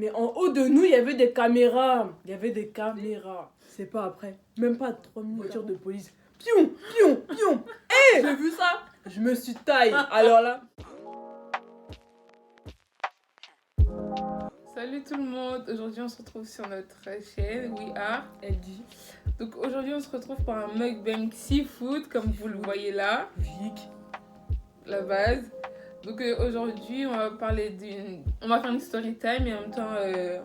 Mais en haut de nous, il y avait des caméras. C'est pas après. Même pas 3 voitures de police. Pion, pion, pion. J'ai vu ça. Je me suis taillé. Alors là. Salut tout le monde. Aujourd'hui, on se retrouve sur notre chaîne We Are. Elle dit. Donc aujourd'hui, on se retrouve pour un mukbang seafood, comme vous le voyez là. Vic. La base. Donc aujourd'hui, on va parler on va faire une story time et en même temps,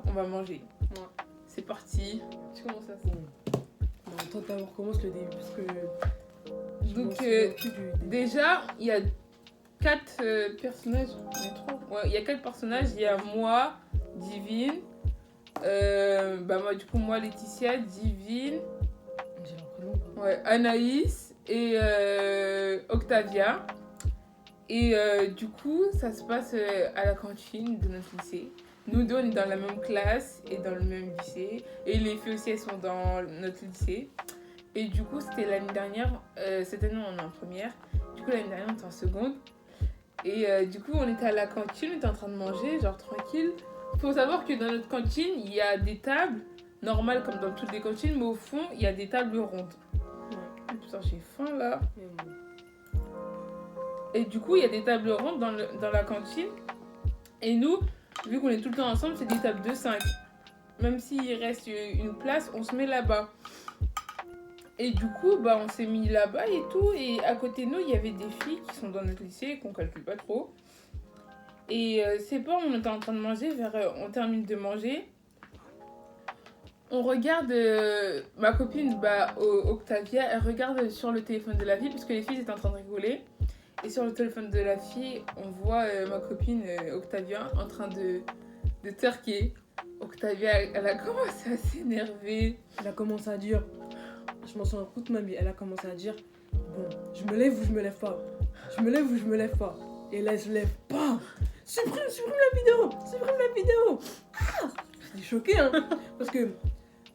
on va manger. Ouais. C'est parti. Tu commences à ça. Non, attends, d'abord commence le début parce que. Donc déjà, il y a 4 personnages. Il y a 3. Ouais, il y a 4 personnages. Il y a moi, Divine. Moi, Laetitia, Divine. J'ai leur prénom pas. Ouais, Anaïs et Octavia. Et du coup, ça se passe à la cantine de notre lycée. Nous deux, on est dans la même classe et dans le même lycée. Et les filles aussi, elles sont dans notre lycée. Et du coup, c'était l'année dernière. Cette année, on est en première. Du coup, l'année dernière, on était en seconde. Et du coup, on était à la cantine, on était en train de manger, genre tranquille. Il faut savoir que dans notre cantine, il y a des tables normales comme dans toutes les cantines, mais au fond, il y a des tables rondes. Ouais. Putain, j'ai faim là. Et du coup, il y a des tables rondes dans la cantine. Et nous, vu qu'on est tout le temps ensemble, c'est des tables de 5. Même s'il reste une place, on se met là-bas. Et du coup, on s'est mis là-bas et tout. Et à côté de nous, il y avait des filles qui sont dans notre lycée, qu'on calcule pas trop. Et c'est pas, on était en train de manger, on termine de manger. On regarde, ma copine, Octavia, elle regarde sur le téléphone de la fille, parce que les filles étaient en train de rigoler. Et sur le téléphone de la fille, on voit ma copine Octavia en train de twerker. Octavia, elle a commencé à s'énerver. Elle a commencé à dire. Je m'en souviens toute ma vie. Elle a commencé à dire bon, je me lève ou je me lève pas. Je me lève ou je me lève pas. Et là, elle se lève pas. Supprime la vidéo. Supprime la vidéo. Ah, je suis choquée, hein. Parce que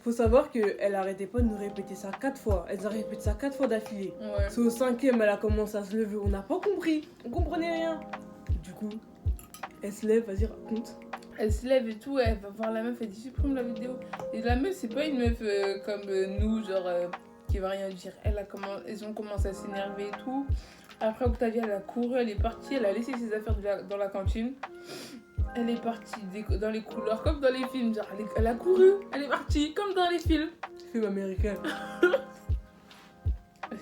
faut savoir qu'elle arrêtait pas de nous répéter ça 4 fois. Elle nous a répété ça 4 fois d'affilée. Ouais. C'est au 5e, elle a commencé à se lever. On n'a pas compris. On comprenait rien. Du coup, elle se lève, vas-y, raconte. Elle se lève et tout, elle va voir la meuf, elle dit supprime la vidéo. Et la meuf, c'est pas une meuf comme nous, genre qui va rien dire. Elles ont commencé à s'énerver et tout. Après, Octavia, elle a couru, elle est partie, elle a laissé ses affaires dans la cantine. Elle est partie dans les couloirs, comme dans les films. Genre, elle a couru, elle est partie, comme dans les films. Film américain.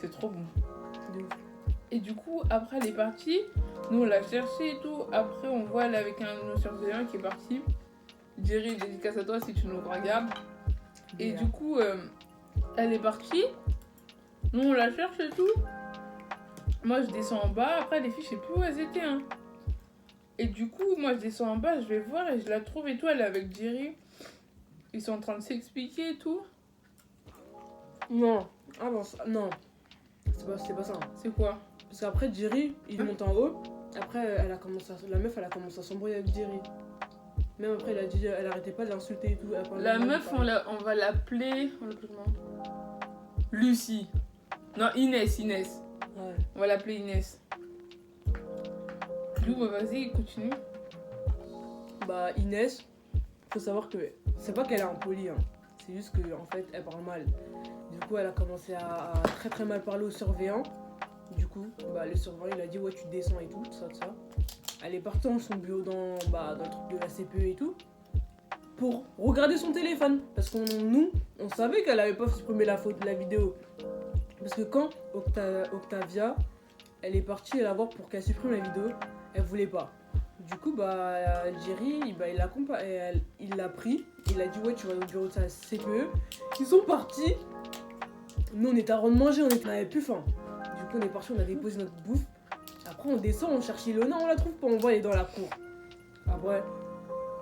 C'est trop bon. Et du coup, après, elle est partie. Nous, on l'a cherchée et tout. Après, on voit elle avec un de nos surveillants qui est parti. Jerry, dédicace à toi si tu nous regardes. Et du coup, elle est partie. Nous, on la cherche et tout. Moi, je descends en bas. Après, les filles, je sais plus où elles étaient. Hein. Et du coup, moi, je descends en bas, je vais voir et je la trouve et tout. Elle est avec Jerry. Ils sont en train de s'expliquer et tout. Non. Ah bon, non. C'est pas ça. C'est quoi? Parce qu'après, Jerry, il monte en haut. Après, la meuf, elle a commencé à s'embrouiller avec Jerry. Même après, elle arrêtait pas de l'insulter et tout. La meuf, on va l'appeler... On l'appelle comment? Lucie. Non, Inès. Ouais. On va l'appeler Inès. Lou, vas-y, continue. Inès, faut savoir que c'est pas qu'elle est impolie, hein. C'est juste qu'en fait, elle parle mal. Du coup, elle a commencé à très très mal parler au surveillant. Du coup, le surveillant, il a dit ouais, tu descends et tout ça. Elle est partie dans son bureau, dans le truc de la CPE et tout, pour regarder son téléphone. Parce qu'on savait qu'elle avait pas supprimé la vidéo. Parce que quand Octavia, elle est partie la voir pour qu'elle supprime la vidéo, elle voulait pas. Du coup, Jerry, il l'a pris, il a dit ouais, tu vas au bureau de sa CPE. Ils sont partis. Nous, on était en train de manger, on avait plus faim. Du coup, on est parti, on a déposé notre bouffe. Après, on descend, on cherche Ilona, on la trouve pas, on voit, elle est dans la cour. Après,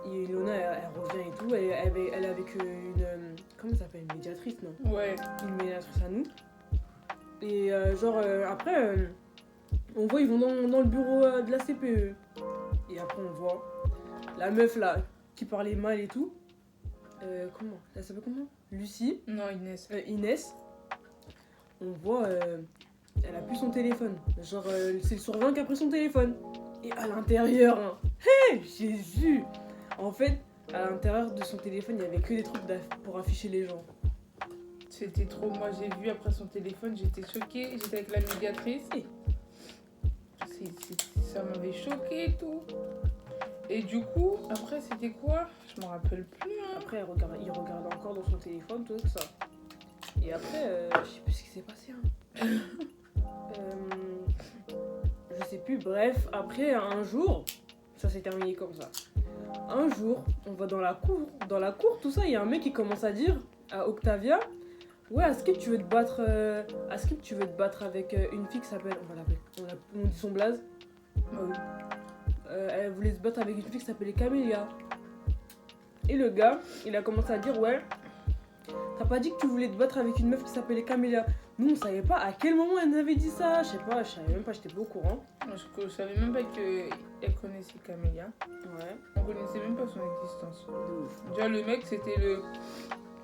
Ilona, elle revient et tout, elle est avec une... comment ça s'appelle? Une médiatrice, non? Ouais. Une médiatrice à nous. Et après, on voit, ils vont dans le bureau de la CPE. Et après, on voit la meuf là, qui parlait mal et tout. Comment? Elle s'appelle comment? Lucie. Non, Inès. Inès. On voit, elle a plus son téléphone. Genre, c'est le surveillant qui a pris son téléphone. Et à l'intérieur, hein, hey, Jésus! En fait, à l'intérieur de son téléphone, il y avait que des trucs pour afficher les gens. C'était trop. Moi, j'ai vu après son téléphone, j'étais choquée. J'étais avec la médiatrice. Ça m'avait choquée et tout. Et du coup, après, c'était quoi? Je m'en rappelle plus. Hein. Après, il regardait encore dans son téléphone, tout ça. Et après, je sais plus ce qui s'est passé. Hein. Je sais plus. Bref, après, un jour, ça s'est terminé comme ça. Un jour, on va dans la cour. Dans la cour, tout ça, il y a un mec qui commence à dire à Octavia, ouais, Askip, tu veux te battre avec une fille qui s'appelle, on dit son blaze. Oui. Elle voulait se battre avec une fille qui s'appelait Camélia. Et le gars, il a commencé à dire, ouais, t'as pas dit que tu voulais te battre avec une meuf qui s'appelait Camélia. Nous, on savait pas à quel moment elle nous avait dit ça. Je savais même pas, j'étais pas au courant. Je savais même pas qu'elle connaissait Camélia. Ouais. On connaissait même pas son existence. Déjà, le mec,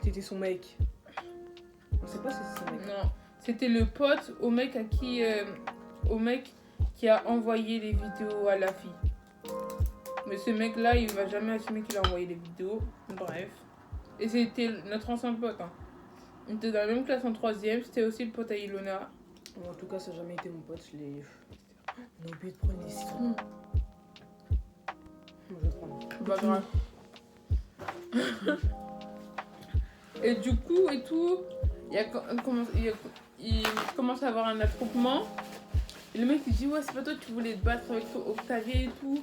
C'était son mec. On sait pas si c'est son mec. Non, c'était le pote au mec au mec qui a envoyé les vidéos à la fille. Mais ce mec-là, il va jamais assumer qu'il a envoyé les vidéos. Bref. Et c'était notre ancien pote. Hein. On était dans la même classe en 3ème. C'était aussi le pote à Ilona. En tout cas, ça n'a jamais été mon pote. On a oublié de prendre les citrons. Je vais prendre. Pas grave. Et du coup, il commence à avoir un attroupement. Et le mec il dit, ouais, c'est pas toi, tu voulais te battre avec Octavia et tout.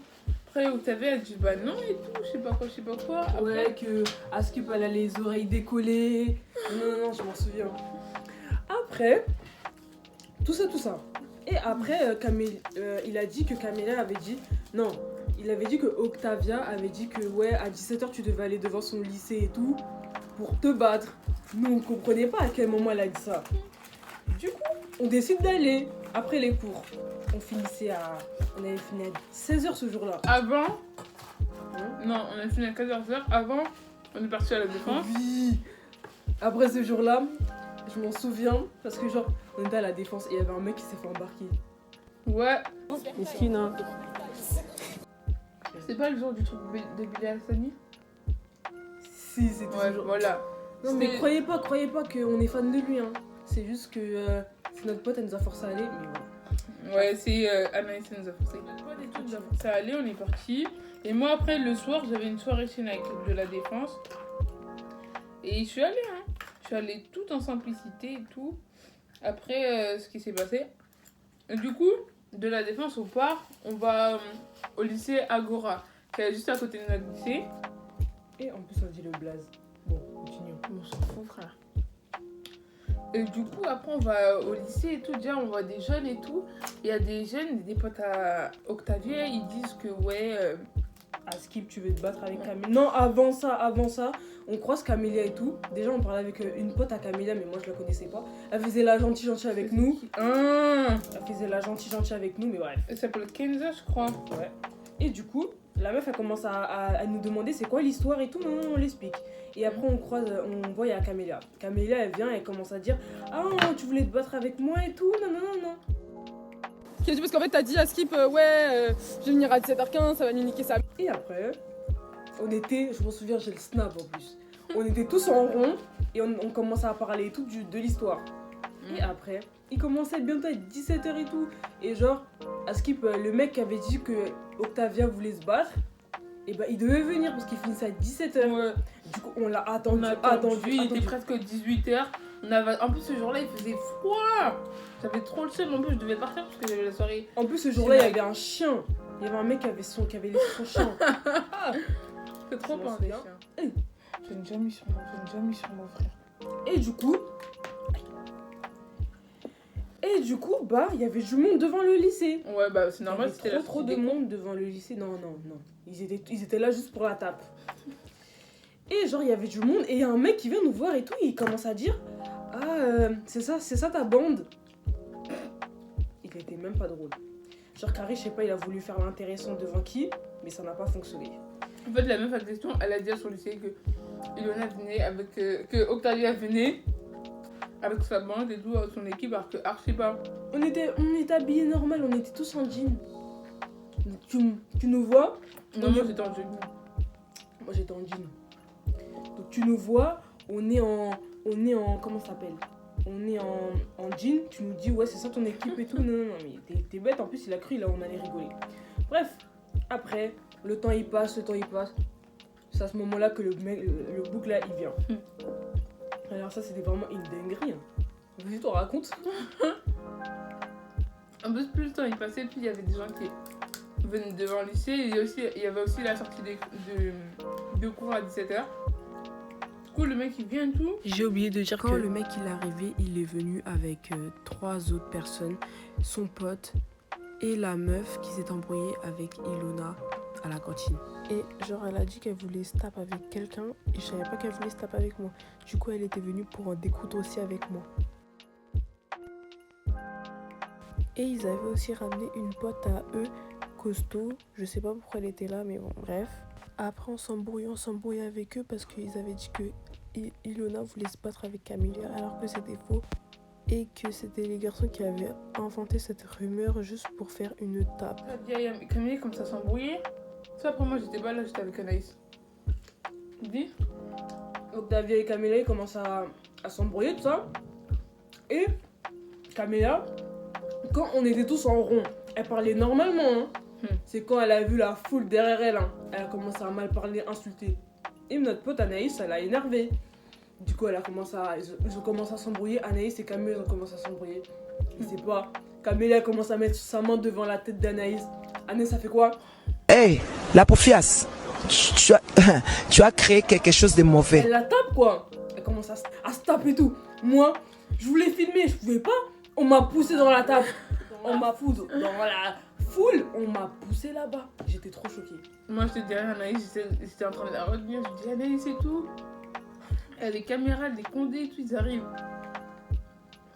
Après, Octavia elle dit, bah non et tout, je sais pas quoi. Après, ouais, que Askip elle a les oreilles décollées. Non, je m'en souviens. Après, tout ça. Et après, il a dit que Camélia avait dit, non, il avait dit que Octavia avait dit que, ouais, à 17h tu devais aller devant son lycée et tout pour te battre. Nous, on comprenait pas à quel moment elle a dit ça. Du coup, on décide d'aller après les cours. On avait fini à 16h ce jour-là. Avant, non, on a fini à 14h. Avant, on est parti à la défense. Oui. Après ce jour-là, je m'en souviens parce que genre, on était à la défense et il y avait un mec qui s'est fait embarquer. Ouais. Mesquine, hein. C'est pas le jour du truc de Billy Hassani? Si, c'était ouais, ce jour. Voilà. Non, mais croyez pas qu'on est fan de lui, hein. C'est juste que c'est notre pote, elle nous a forcé à aller, mais voilà. Ouais, c'est Anaïs qui nous a forcé. Notre pote et tout nous a forcé à aller, on est parti. Et moi, après, le soir, j'avais une soirée chez Nike de la Défense. Et je suis allée, hein. Je suis allée tout en simplicité et tout. Après, ce qui s'est passé. Et du coup, de la Défense, on part. On va au lycée Agora, qui est juste à côté de notre lycée. Et en plus, on dit le blaze. Bon, continuons. On s'en fout, frère. Et du coup, après, on va au lycée et tout. Déjà, on voit des jeunes et tout. Il y a des jeunes, des potes à Octavia. Ils disent que, ouais... Askip, tu veux te battre avec Camélia. Non, avant ça, on croise Camélia et tout. Déjà, on parlait avec une pote à Camélia, mais moi, je la connaissais pas. Elle faisait la gentille avec nous. Elle faisait la gentille avec nous, mais bref. Elle s'appelle Kenza, je crois. Ouais. Et du coup, la meuf, elle commence à nous demander c'est quoi l'histoire et tout. Non, on l'explique. Et après, on voit, il y a Camélia. Camélia, elle vient, elle commence à dire ah, tu voulais te battre avec moi et tout. Non. Qui a dit parce qu'en fait t'as dit à Skip je vais venir à 17h15, ça va nous niquer ça. Et après, je m'en souviens, j'ai le snap en plus. On était tous en rond et on commençait à parler et tout de l'histoire. Et après, il commençait bientôt à être 17h et tout. Et genre, à Skip, le mec qui avait dit que Octavia voulait se battre, et bah il devait venir parce qu'il finissait à 17h. Ouais. Du coup, on l'a attendu. Il était presque 18h. En plus, ce jour-là, il faisait froid. J'avais trop le seum. En plus, je devais partir parce que j'avais la soirée. En plus, ce jour-là, il y avait un chien. Il y avait un mec qui avait laissé son chien. C'est trop pas un chien. J'ai déjà mis sur mon frère. Et du coup, bah, il y avait du monde devant le lycée. Ouais, bah, c'est normal, c'était trop de monde devant le lycée. Non. Ils étaient là juste pour la tape. Et genre, il y avait du monde et il y a un mec qui vient nous voir et tout. Il commence à dire c'est ça ta bande. Il était même pas drôle. Genre, Carré, je sais pas, il a voulu faire l'intéressant devant qui, mais ça n'a pas fonctionné. En fait, la meuf à question, elle a dit à son lycée que Ilona venait que Octavia venait avec sa bande et tout, son équipe, alors que archi pas. On était habillés normal, on était tous en jean. Tu nous vois? Non, moi j'étais en jean. Moi j'étais en jean. Donc tu nous vois, on est en comment ça s'appelle? On est en jean, tu nous dis ouais c'est ça ton équipe et tout. Non, mais t'es bête, en plus il a cru, là on allait rigoler. Bref, après, le temps il passe. C'est à ce moment-là que le bouc là il vient. Alors ça c'était vraiment une dinguerie. Vas-y, t'en racontes. En plus le temps il passait, puis il y avait des gens qui venaient devant le lycée. Et il y avait aussi la sortie de cours à 17h. Du coup, le mec il vient et tout. J'ai oublié de dire quand le mec il est arrivé, il est venu avec 3 autres personnes, son pote et la meuf qui s'est embrouillée avec Ilona à la cantine. Et genre elle a dit qu'elle voulait se taper avec quelqu'un et je savais pas qu'elle voulait se taper avec moi. Du coup elle était venue pour en découdre aussi avec moi. Et ils avaient aussi ramené une pote à eux, costaud. Je sais pas pourquoi elle était là, mais bon, bref. Après, on s'embrouillait avec eux parce qu'ils avaient dit que Ilona voulait se battre avec Camélia alors que c'était faux. Et que c'était les garçons qui avaient inventé cette rumeur juste pour faire une tape. Camille comme ça s'embrouillait. Ça après moi j'étais pas là, j'étais avec Anaïs. Dis. Donc Davia et Camélia ils commencent à s'embrouiller tout ça. Et Camélia, quand on était tous en rond, elle parlait normalement. Hein. C'est quand elle a vu la foule derrière elle, hein. Elle a commencé à mal parler, insulter. Et notre pote Anaïs, elle a énervé. Du coup, ils ont commencé à s'embrouiller. Anaïs et Camille, ils ont commencé à s'embrouiller. Je sais pas. Camille a commencé à mettre sa main devant la tête d'Anaïs. Anaïs, ça fait quoi? Hey, la Pofias, tu as créé quelque chose de mauvais. Elle la tape, quoi. Elle commence à se taper tout. Moi, je voulais filmer, je pouvais pas. On m'a poussé dans la table. On m'a poussé dans la foule. On m'a poussé là-bas. J'étais trop choquée. Moi, j'étais derrière Anaïs, j'étais en train de la retenir. Je dis Anaïs et tout. Il y a des caméras, des condés et tout, ils arrivent.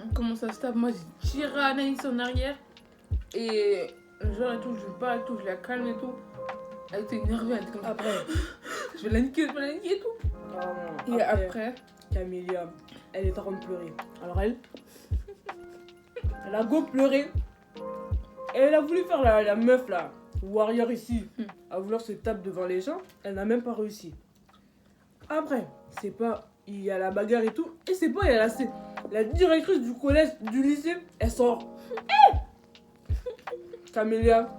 On commence à se taper. Moi, j'ai tiré Anaïs en arrière. Et genre et tout, je parle et tout, je la calme et tout. Elle était énervée, elle était comme ça. Après, je vais la niquer et tout. Et après, Camélia, elle est en train de pleurer. Alors elle a go pleurer. Et elle a voulu faire la meuf là, warrior ici, à vouloir se taper devant les gens. Elle n'a même pas réussi. Après, c'est pas, il y a la bagarre et tout. Et c'est pas, il y a la directrice du collège, du lycée, elle sort. Camélia.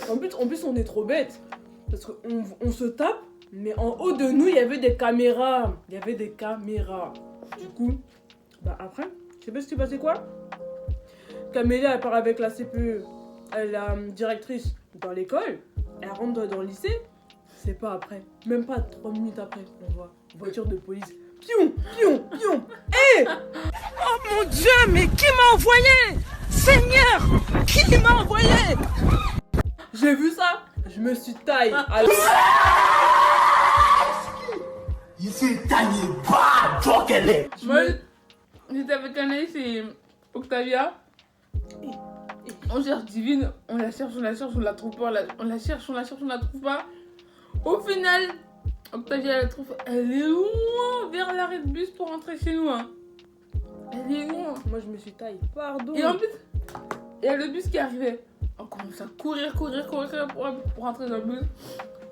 En plus, on est trop bêtes. Parce qu'on se tape, mais en haut de nous, il y avait des caméras. Du coup, bah après, je sais pas ce qui s'est passé quoi. Camélia, elle part avec la CPE, la directrice dans l'école. Elle rentre dans le lycée. C'est pas après, même pas 3 minutes après, on voit une voiture de police. Pion. Hé! Oh mon Dieu, mais qui m'a envoyé? Seigneur, qui m'a envoyé? J'ai vu ça, je me suis taillé. Il s'est taillé bas, toi qu'elle est. moi, j'étais avec Anaïs et Octavia. On cherche Divine, on la cherche, on la trouve pas. On la cherche, on la trouve pas. Au final, Octavia la trouve, elle est loin vers l'arrêt de bus pour rentrer chez nous. Hein. Elle est loin. Moi, je me suis taillé, pardon. Et en plus, il y a le bus qui arrivait. On commence à courir pour rentrer dans le bus.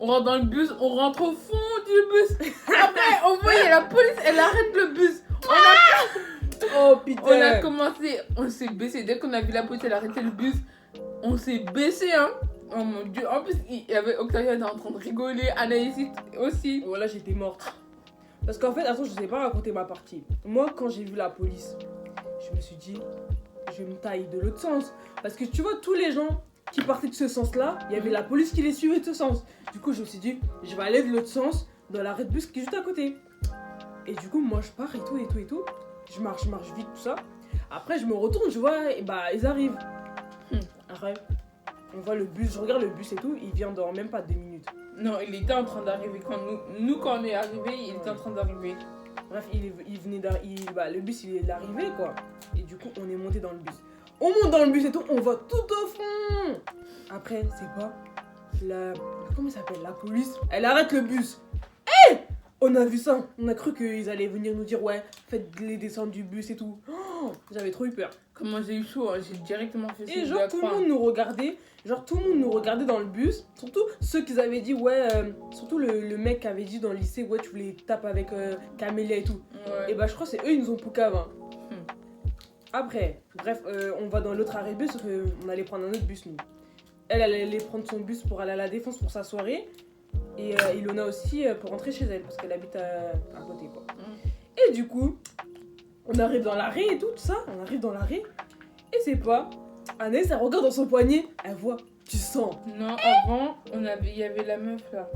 On rentre dans le bus, on rentre au fond du bus. Après, on voyait la police, elle arrête le bus. Oh putain. On a commencé, on s'est baissé. Dès qu'on a vu la police, elle a arrêté le bus. On s'est baissé, hein. Oh mon Dieu. En plus, il y avait Octavia en train de rigoler. Anaïs aussi. Voilà, j'étais morte. Parce qu'en fait, attends, je sais pas raconter ma partie. Moi, quand j'ai vu la police, je me suis dit, je me taille de l'autre sens. Parce que tu vois, tous les gens qui partaient de ce sens-là, il y avait la police qui les suivait de ce sens. Du coup, je me suis dit, je vais aller de l'autre sens, dans l'arrêt de bus qui est juste à côté. Et du coup, moi, je pars et tout. Je marche vite, tout ça. Après, je me retourne, je vois, et bah, ils arrivent. Après, on voit le bus, je regarde le bus et tout, il vient dans même pas 2 minutes. Non, il était en train d'arriver. Quand on est arrivé, il était en train d'arriver. Bref, il venait le bus, il est arrivé, quoi. Et du coup, on est monté dans le bus. On monte dans le bus et tout, on va tout au fond. Après, c'est quoi? Comment ça s'appelle? La police, elle arrête le bus. Hé! On a vu ça. On a cru qu'ils allaient venir nous dire, ouais, faites les descendre du bus et tout. Oh, J'avais trop eu peur. Comment j'ai eu chaud, hein, j'ai directement fait Et genre tout le monde nous regardait. Genre tout le monde nous regardait dans le bus. Surtout ceux qui avaient dit ouais. Surtout le mec qui avait dit dans le lycée ouais tu voulais taper avec Camélia et tout. Ouais. Et bah je crois que c'est eux ils nous ont poucave. Hein. Après, bref, on va dans l'autre arrêt de bus, on allait prendre un autre bus nous. Elle allait prendre son bus pour aller à la Défense pour sa soirée. Et Ilona aussi pour rentrer chez elle parce qu'elle habite à côté quoi. Et du coup, on arrive dans l'arrêt et tout ça. On arrive dans l'arrêt. Et c'est pas. Anaïs, elle regarde dans son poignet. Elle voit du sang. Non, avant, il y avait la meuf là.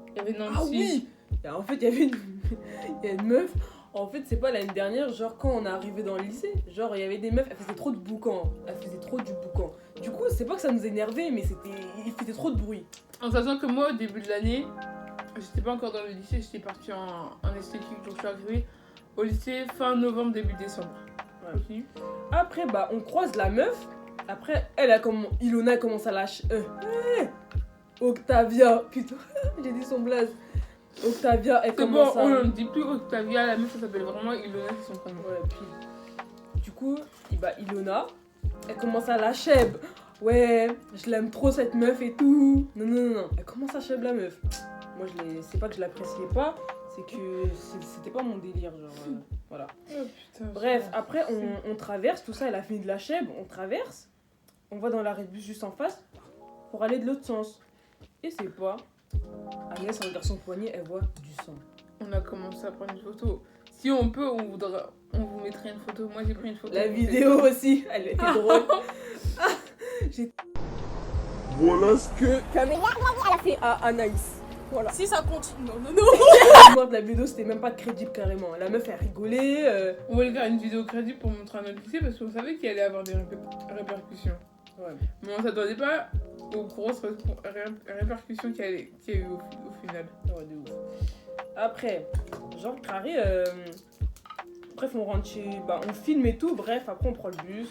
Il y avait Nancy. Ah oui. Et en fait, il y avait il y a une meuf. En fait, c'est pas l'année dernière, genre quand on est arrivé dans le lycée, genre il y avait des meufs, elles faisaient trop de boucan. Elles faisaient trop du boucan. Du coup, c'est pas que ça nous énervait, mais il faisait trop de bruit. En sachant que moi, au début de l'année, j'étais pas encore dans le lycée, j'étais partie en esthétique, donc je suis arrivée au lycée fin novembre, début décembre. Ouais. Ok. Après, bah, on croise la meuf. Après, Ilona commence à lâcher. Octavia, putain, j'ai dit son blaze. Octavia, elle C'est bon, commence à. on ne dit plus Octavia, la meuf, ça s'appelle vraiment Ilona, c'est son prénom. Ouais, puis. Du coup, bah, Ilona, elle commence à lâcher. Ouais, je l'aime trop cette meuf et tout. Non. Elle commence à chèvre la meuf. Moi, c'est pas que je l'appréciais pas, c'est que c'était pas mon délire, genre. Voilà. Oh putain. Bref, après, on traverse, tout ça, elle a fini de la chèvre, on traverse. On va dans l'arrêt de bus juste en face pour aller de l'autre sens. Et c'est pas. Agnès, elle regarde son poignet, elle voit du sang. On a commencé à prendre une photo. Si on peut, on vous mettrait une photo. Moi, j'ai pris une photo. La vidéo aussi, elle était drôle. Voilà ce que Camélia a fait à Anaïs. Voilà. Si ça continue, non. Moi, de la vidéo, c'était même pas crédible carrément. La meuf, elle rigolait. On voulait faire une vidéo crédible pour montrer à notre lycée parce qu'on savait qu'il allait avoir des répercussions. Ouais. Mais on s'attendait pas aux grosses répercussions qu'il y a eu au final. Ouais, de ouf. Après, genre carré, bref, on rentre chez. Bah, on filme et tout, bref, après on prend le bus.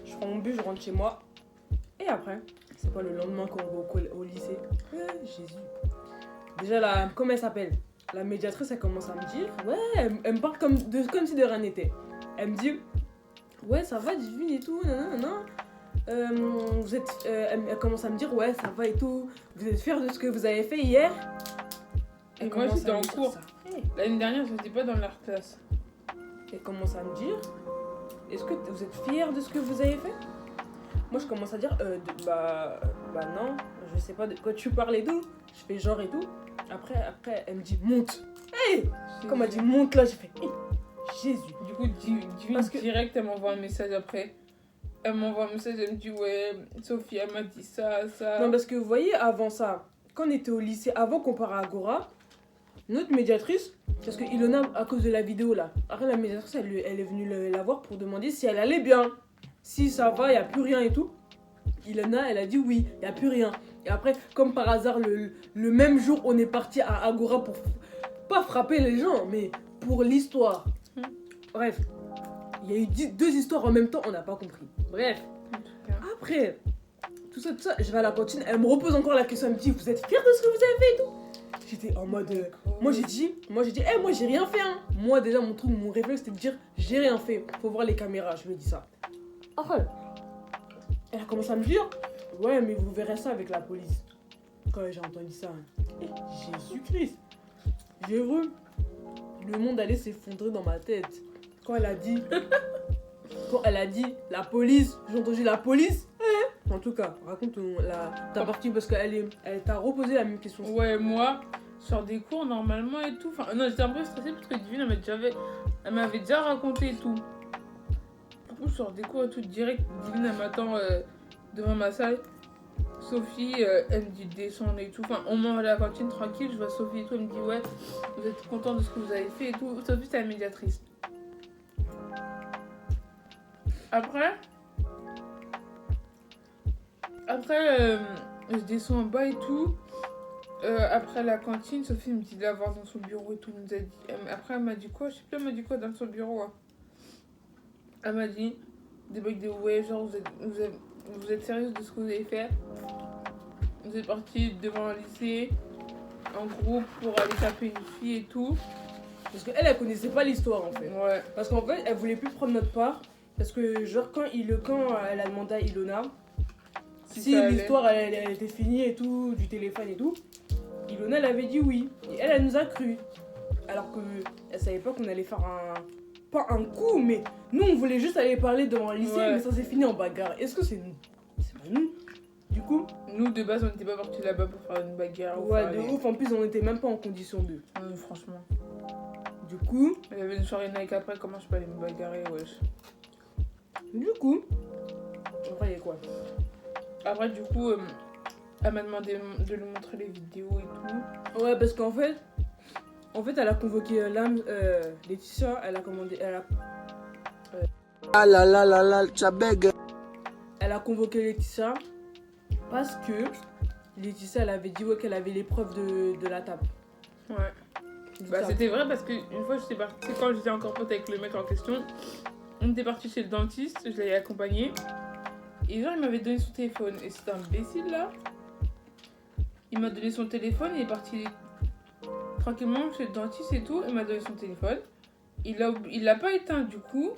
Je prends mon bus, je rentre chez moi. Et après, c'est pas le lendemain qu'on va au lycée. Jésus. Déjà, comment elle s'appelle? La médiatrice, elle commence à me dire. Ouais, elle me parle comme si de rien n'était. Elle me dit. Ouais, ça va, Divine et tout, non. Vous êtes. Elle commence à me dire, ouais, ça va et tout. Vous êtes fiers de ce que vous avez fait hier? Et moi, j'étais en cours. Hey. L'année dernière, je n'étais pas dans leur classe. Elle commence à me dire, est-ce que vous êtes fiers de ce que vous avez fait? Moi, je commence à dire, bah non, je sais pas de quoi tu parles et tout. Je fais genre et tout. Après, elle me dit, monte. Hey! Quand elle m'a dit, monte là, j'ai fait, hey, Jésus. Du coup, direct, elle m'envoie un message après. Elle m'envoie un message, elle me dit, ouais, Sophie, elle m'a dit ça. Non, parce que vous voyez, avant ça, quand on était au lycée, avant qu'on part à Agora, notre médiatrice, parce que Ilona, à cause de la vidéo là, après la médiatrice, elle est venue la voir pour demander si elle allait bien. Si ça va, il n'y a plus rien et tout. Ilona, elle a dit oui, il n'y a plus rien. Et après, comme par hasard, le même jour, on est parti à Agora pour pas frapper les gens, mais pour l'histoire. Bref, il y a eu deux histoires en même temps, on n'a pas compris. Bref, après, tout ça, je vais à la cantine, elle me repose encore la question, elle me dit, vous êtes fiers de ce que vous avez fait et tout? J'étais en mode, moi j'ai dit, moi j'ai rien fait hein. Moi déjà mon réflexe c'était de dire, j'ai rien fait, faut voir les caméras, je lui ai dit ça. Après, elle a commencé à me dire, ouais mais vous verrez ça avec la police. Quand j'ai entendu ça, Jésus-Christ, j'ai vu le monde allait s'effondrer dans ma tête. Quand elle a dit, la police, j'ai entendu la police. En tout cas, raconte ta partie parce qu'elle t'a reposé la même question. Ouais, moi, je sors des cours normalement et tout. Enfin, non, j'étais un peu stressée parce que Divine, elle m'avait déjà raconté et tout. Du coup, je sors des cours et tout direct. Divine, elle m'attend devant ma salle. Sophie, elle me dit de descendre et tout. Enfin, on mange à la cantine tranquille. Je vois Sophie et tout. Elle me dit, ouais, vous êtes content de ce que vous avez fait et tout. Sophie, c'est la médiatrice. Après, je descends en bas et tout. Après la cantine, Sophie me dit de la voir dans son bureau et tout. Elle nous a dit, après, elle m'a dit quoi? Je sais plus, elle m'a dit quoi dans son bureau. Hein. Elle m'a dit des bugs de ouais, genre vous êtes sérieuse de ce que vous avez fait? Vous êtes partis devant un lycée en groupe pour aller taper une fille et tout. Parce qu'elle, elle connaissait pas l'histoire en fait. Ouais. Parce qu'en fait, elle voulait plus prendre notre part. Parce que, genre, quand elle a demandé à Ilona si ça allait. l'histoire elle était finie et tout, du téléphone et tout, Ilona elle avait dit oui. Et elle nous a cru. Alors qu'elle savait pas qu'on allait faire pas un coup, mais nous on voulait juste aller parler devant le lycée, Ouais. mais ça s'est fini en bagarre. Est-ce que c'est nous? C'est pas nous. Du coup, Nous, de base, on n'était pas partis là-bas pour faire une bagarre. ou ouais, faire de les- ouf. En plus, on était même pas en condition de. Franchement. Du coup, Il y avait une soirée Nike après, comment je peux aller me bagarrer, wesh. après, il y a quoi? Après, du coup, elle m'a demandé de lui montrer les vidéos et tout. Ouais, parce qu'en fait, elle a convoqué Laetitia, Ah là là là là, Tchabeg. elle a convoqué Laetitia parce que Laetitia, elle avait dit ouais, qu'elle avait les preuves de la tape. Ouais. Du Bah, tape. c'était vrai parce qu'une fois, j'étais partie, c'est quand j'étais encore pote avec le mec en question, on était parti chez le dentiste, je l'avais accompagné. Et genre, il m'avait donné son téléphone. Et cet imbécile là, il m'a donné son téléphone, il est parti tranquillement chez le dentiste et tout, il m'a donné son téléphone. Il l'a pas éteint du coup.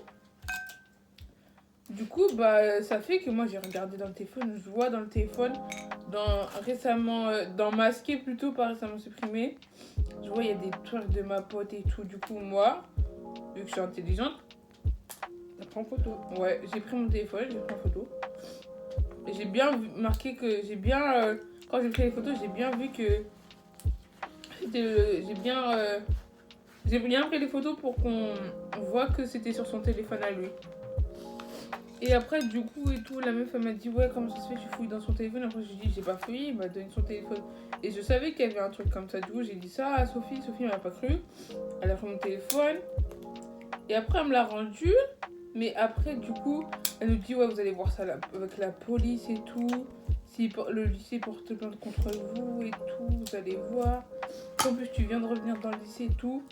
Du coup, bah, ça fait que moi j'ai regardé dans le téléphone, je vois dans le téléphone, dans masqué plutôt, pas récemment supprimé, je vois il y a des trucs de ma pote et tout. Du coup, moi, vu que je suis intelligente, Elle prend photo. ouais, j'ai pris mon téléphone, j'ai pris en photo. Et j'ai bien marqué que quand j'ai pris les photos, j'ai bien vu que j'ai bien pris les photos pour qu'on voit que c'était sur son téléphone à lui. Et après, du coup, et tout, la meuf, elle m'a dit, ouais, comment ça se fait, tu fouilles dans son téléphone. Après, j'ai dit, j'ai pas fouillé, il m'a donné son téléphone. Et je savais qu'il y avait un truc comme ça. Du coup, j'ai dit ça à Sophie. Sophie m'a pas cru. Elle a pris mon téléphone. Et après, elle me l'a rendu. Mais après, du coup, elle nous dit, ouais, vous allez voir ça avec la police et tout. Si le lycée porte plainte contre vous et tout, vous allez voir. En plus, tu viens de revenir dans le lycée et tout.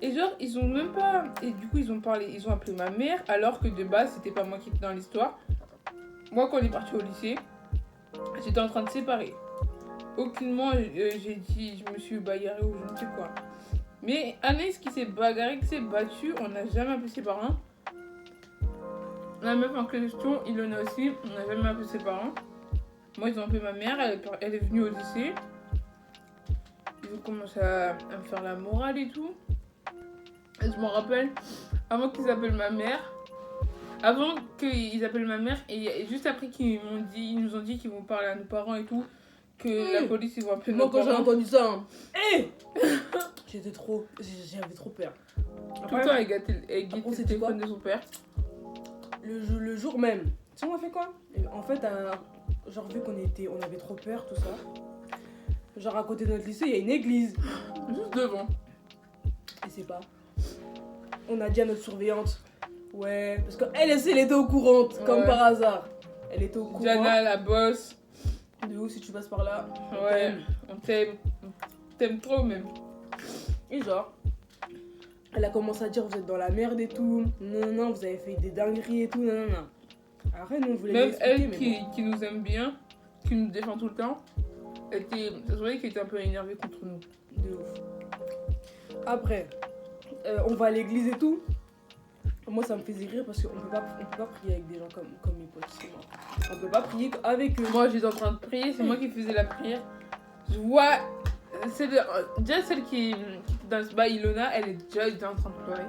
Et genre, ils ont même pas... Et du coup, ils ont appelé ma mère, alors que de base, c'était pas moi qui étais dans l'histoire. Moi, quand on est parti au lycée, j'étais en train de séparer. Aucunement, j'ai dit, je me suis bagarrée ou je ne sais quoi. Mais Anaïs qui s'est bagarrée, qui s'est battue, on n'a jamais appelé ses parents. La meuf en question, Ilona aussi, on n'a jamais appelé ses parents. Moi, ils ont appelé ma mère, elle est venue au lycée. Ils ont commencé à me faire la morale et tout. Et je m'en rappelle, avant qu'ils appellent ma mère, et juste après ils nous ont dit qu'ils vont parler à nos parents et tout, que la police ils vont appeler Moi, nos quand j'ai parents. entendu ça, hein, j'avais trop peur. Tout le temps, elle guettait après, le c'était quoi téléphone de son père. Le jour même, tu sais, on a fait quoi? En fait, genre, vu on avait trop peur, tout ça. Genre, à côté de notre lycée, il y a une église. Juste devant. Et c'est pas. On a dit à notre surveillante. Ouais, parce qu'elle, elle était au courant, comme Ouais. par hasard. Elle était au courant. Diana, la boss. De ouf, si tu passes par là. on Ouais, t'aime. on t'aime. On t'aime trop même. Et genre, elle a commencé à dire vous êtes dans la merde et tout. Non, vous avez fait des dingueries et tout. Non. Après, nous, on voulait Même l'expliquer, elle mais bon. qui nous aime bien, qui nous défend tout le temps, ça se voyait qu'elle était un peu énervée contre nous. De ouf. Après, on va à l'église et tout. Moi, ça me faisait rire parce qu'on peut pas prier avec des gens comme mes potes. C'est mort. On peut pas prier avec eux. Moi, j'étais en train de prier, c'est moi qui faisais la prière. Je vois, déjà celle qui était dans ce bas, Ilona, elle était en train de pleurer.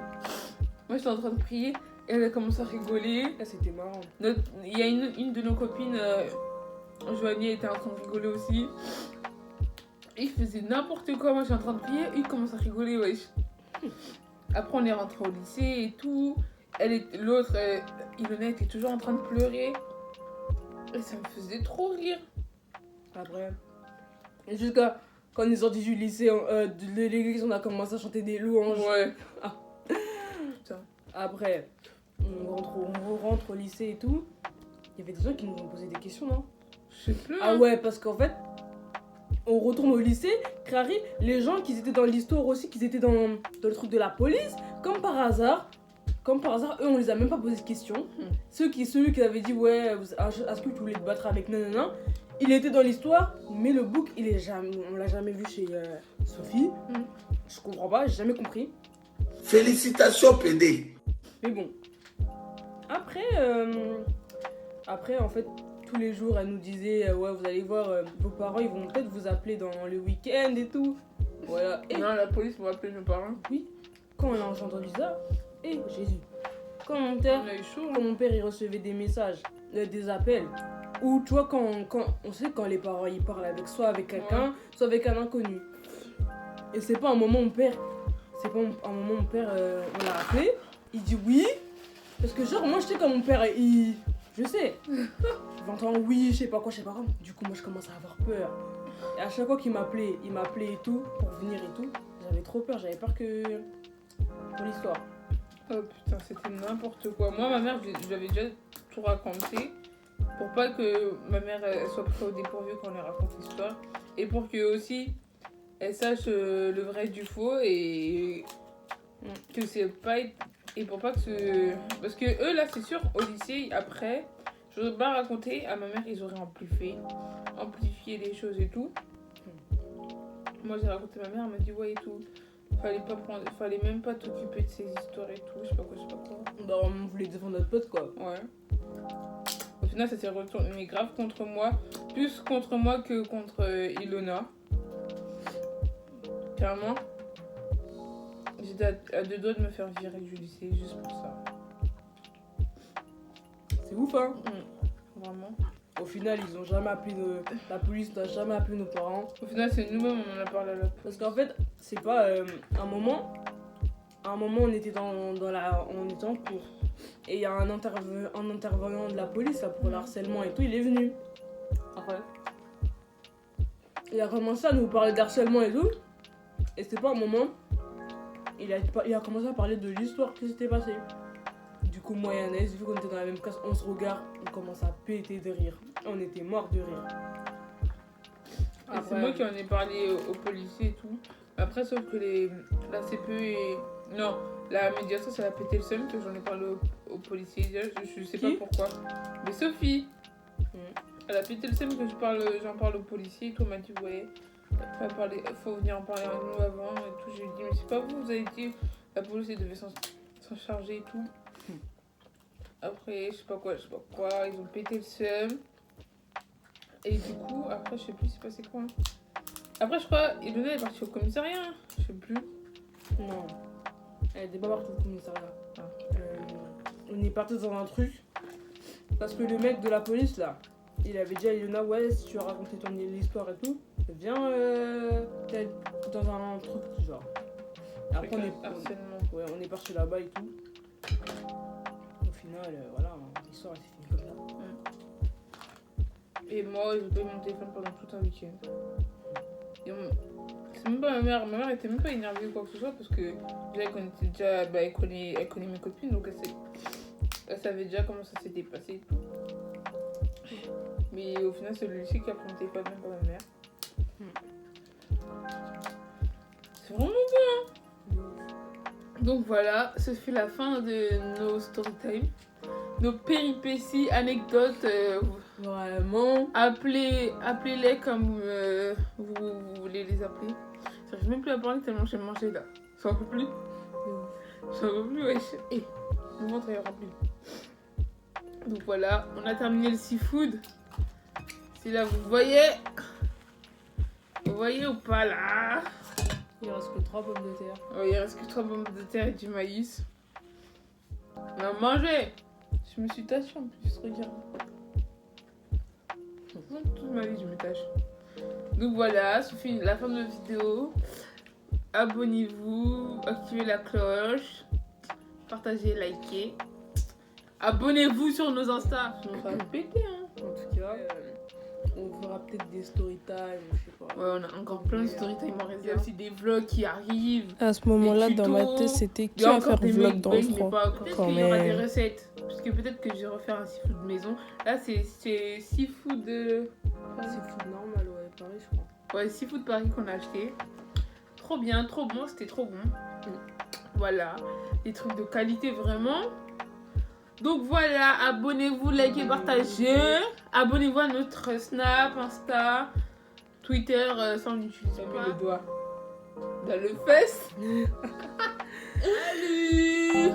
Moi, j'étais en train de prier, et elle a commencé à rigoler. Là, c'était marrant. Il y a une de nos copines, Joanie, était en train de rigoler aussi. Il faisait n'importe quoi, moi, je suis en train de prier, il commence à rigoler, wesh. Après, on est rentré au lycée et tout. L'autre, Ilona, était toujours en train de pleurer. Et ça me faisait trop rire. Après, et jusqu'à quand on est sortis du lycée, de l'église, on a commencé à chanter des louanges. Ouais. Après, on rentre au lycée et tout. Il y avait des gens qui nous ont posé des questions, non? Je sais plus. Ah ouais, parce qu'en fait, on retourne au lycée, Crary, les gens qui étaient dans l'histoire aussi, qui étaient dans le truc de la police, comme par hasard, eux, on les a même pas posé de questions. Celui qui avait dit, ouais, est-ce que tu voulais te battre avec nanana, il était dans l'histoire, mais le book, on l'a jamais vu chez Sophie. Je comprends pas, j'ai jamais compris. Félicitations, PD. Mais bon. Après, en fait, tous les jours, elle nous disait ouais, vous allez voir, vos parents, ils vont peut-être vous appeler dans le week-end et tout. Voilà. Et Non, la police m'a appelé mes parents. oui, quand on a entendu ça, Jésus. Quand mon On père, a eu chaud. quand mon père il recevait des messages, des appels, ou tu vois, quand on sait quand les parents ils parlent avec soit avec quelqu'un, soit avec un inconnu. Et c'est pas un moment mon père, on l'a appelé, il dit oui, parce que genre moi je sais quand mon père, je sais, j'entends oui, je sais pas quoi, du coup moi je commence à avoir peur. Et à chaque fois qu'il m'appelait, il m'appelait et tout, pour venir et tout, j'avais trop peur, j'avais peur que pour l'histoire. Oh putain, c'était n'importe quoi. Moi, ma mère, je lui avais déjà tout raconté pour pas que ma mère elle soit prise au dépourvu quand on lui raconte l'histoire et pour que aussi elle sache le vrai du faux et que c'est pas et pour pas que ce parce que eux là c'est sûr au lycée après je n'aurais pas raconté à ma mère ils auraient amplifié les choses et tout. Moi j'ai raconté à ma mère, elle m'a dit ouais et tout. Fallait même pas t'occuper de ces histoires et tout, je sais pas quoi. Bah on voulait défendre notre pote quoi. Ouais. Au final ça s'est retourné grave contre moi, plus contre moi que contre Ilona. Clairement. J'étais à deux doigts de me faire virer du lycée juste pour ça. C'est ouf hein. Vraiment. Au final ils ont jamais appelé la police n'a jamais appelé nos parents. Au final c'est nous-mêmes on en a parlé à la police. Parce qu'en fait c'est pas un moment on était on était en cours. Et il y a un intervenant de la police là, pour le harcèlement et tout, il est venu. Après. Il a commencé à nous parler d'harcèlement et tout. Et c'était pas un moment. Il a commencé à parler de l'histoire qui s'était passée. Du coup, moi et Anaïs, vu qu'on était dans la même classe, on se regarde, on commence à péter de rire. On était morts de rire. Et c'est moi qui en ai parlé aux policiers et tout. Après, sauf que la CPE et... Non, la médiation, ça a pété le seum que j'en ai parlé aux policiers. Je sais pas pourquoi. Mais Sophie, elle a pété le seum que j'en parle aux policiers et tout. Elle m'a dit, ouais, faut venir en parler avec nous avant et tout. J'ai dit, mais c'est pas vous avez dit, la police devait s'en charger et tout. Après, je sais pas quoi, ils ont pété le seum. Et du coup, après, je sais plus, c'est passé quoi. Après, je crois, Ilona est partie au commissariat, je sais plus. Non, elle était pas partie au commissariat. On est parti dans un truc. Parce que le mec de la police là, il avait dit à Ilona, ouais, si tu as raconté l'histoire et tout, viens dans un truc genre. Après, on est parti là-bas et tout. Au final, voilà, l'histoire elle s'est finie comme ça. Et moi, ils ont payé mon téléphone pendant tout un week-end. C'est même pas ma mère était même pas énervée ou quoi que ce soit parce que déjà qu'on était déjà, elle connaît mes copines donc elle savait déjà comment ça s'était passé et tout. Mais au final, c'est le lycée qui a pris mon téléphone, même pas ma mère. C'est vraiment bon, hein. Donc voilà, ce fait la fin de nos story time. Nos péripéties, anecdotes, vraiment. Appelez-les comme vous voulez les appeler. J'arrive même plus à parler tellement j'ai mangé là. Ça va plus. Wesh. Et mon ventre est rempli. Donc voilà, on a terminé le seafood. Si là vous voyez ou pas là? Il reste que 3 pommes de terre. Ouais, il reste que 3 pommes de terre et du maïs. On a mangé. Je me suis tachée en plus, regarde. Toute ma vie, je me tâche. Donc voilà, ça fait la fin de la vidéo. Abonnez-vous, activez la cloche, partagez, likez. Abonnez-vous sur nos Insta. On va péter, hein. En tout cas, on fera peut-être des story time, je sais pas. Ouais, on a encore plein de story time en réserve. Il y a aussi des vlogs qui arrivent. À ce moment-là, dans ma tête, c'était qui va faire vlog dans le froid. Peut-être qu'il y aura des recettes. Parce que peut-être que je vais refaire un seafood maison. Là, c'est seafood... Seafood normal, ouais, Paris, je crois. Ouais, seafood Paris qu'on a acheté. Trop bien, trop bon, c'était trop bon. Voilà, des trucs de qualité vraiment. Donc voilà, abonnez-vous, likez, partagez. Abonnez-vous à notre Snap, Insta, Twitter, sans l'utiliser pas. Le doigt. Dans le fesse. Salut.